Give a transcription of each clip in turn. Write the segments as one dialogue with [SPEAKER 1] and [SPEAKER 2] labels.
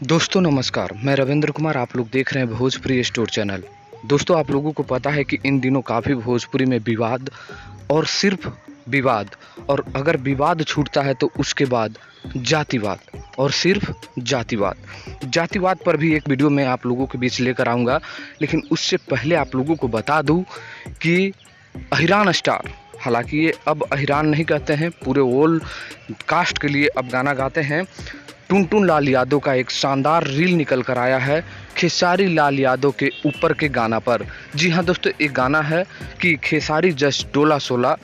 [SPEAKER 1] दोस्तों नमस्कार, मैं रविंद्र कुमार। आप लोग देख रहे हैं भोजपुरी स्टोर चैनल। दोस्तों आप लोगों को पता है कि इन दिनों काफ़ी भोजपुरी में विवाद और सिर्फ विवाद, और अगर विवाद छूटता है तो उसके बाद जातिवाद और सिर्फ जातिवाद पर भी एक वीडियो मैं आप लोगों के बीच लेकर आऊँगा। लेकिन उससे पहले आप लोगों को बता दूँ कि अहिरान स्टार, हालांकि ये अब अहिरान नहीं कहते हैं, पूरे ऑल कास्ट के लिए अब गाना गाते हैं। टुनटुन लाल यादव का एक शानदार रील निकल कर आया है खेसारी लाल यादव के ऊपर के गाना पर। जी हाँ दोस्तों, एक गाना है कि खेसारी जस्ट डोला सोला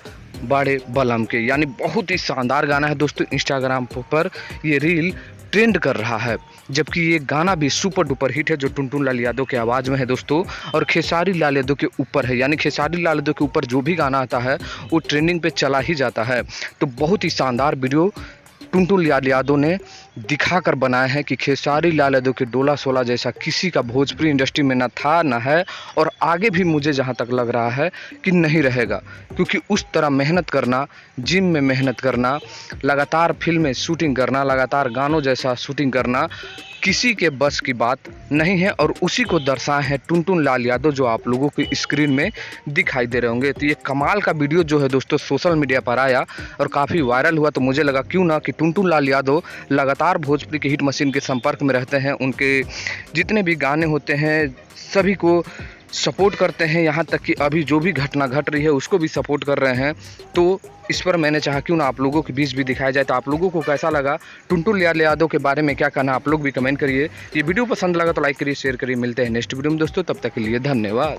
[SPEAKER 1] बड़े बलम के, यानी बहुत ही शानदार गाना है दोस्तों। इंस्टाग्राम पर ये रील ट्रेंड कर रहा है, जबकि ये गाना भी सुपर डुपर हिट है जो टुनटुन लाल यादव के आवाज़ में है दोस्तों, और खेसारी लाल यादव के ऊपर है। यानी खेसारी लाल यादव के ऊपर जो भी गाना आता है वो ट्रेंडिंग पे चला ही जाता है। तो बहुत ही शानदार वीडियो टुनटुन लाल यादव ने दिखाकर बनाया है कि खेसारी लाल यादव के डोला सोला जैसा किसी का भोजपुरी इंडस्ट्री में ना था, ना है, और आगे भी मुझे जहां तक लग रहा है कि नहीं रहेगा। क्योंकि उस तरह मेहनत करना, जिम में मेहनत करना, लगातार फिल्म में शूटिंग करना, लगातार गानों जैसा शूटिंग करना किसी के बस की बात नहीं है, और उसी को दर्शाए हैं टुनटुन लाल यादव जो आप लोगों की स्क्रीन में दिखाई दे रहे होंगे। तो ये कमाल का वीडियो जो है दोस्तों सोशल मीडिया पर आया और काफ़ी वायरल हुआ। तो मुझे लगा क्यों ना कि टुनटुन लाल यादव लगातार भोजपुरी के हिट मशीन के संपर्क में रहते हैं, उनके जितने भी गाने होते हैं सभी को सपोर्ट करते हैं, यहाँ तक कि अभी जो भी घटना घट रही है उसको भी सपोर्ट कर रहे हैं। तो इस पर मैंने चाहा क्यों ना आप लोगों के बीच भी दिखाया जाए। तो आप लोगों को कैसा लगा, टुनटुन लाल यादव के बारे में क्या कहना, आप लोग भी कमेंट करिए। ये वीडियो पसंद लगा तो लाइक करिए, शेयर करिए। मिलते हैं नेक्स्ट वीडियो में दोस्तों, तब तक के लिए धन्यवाद।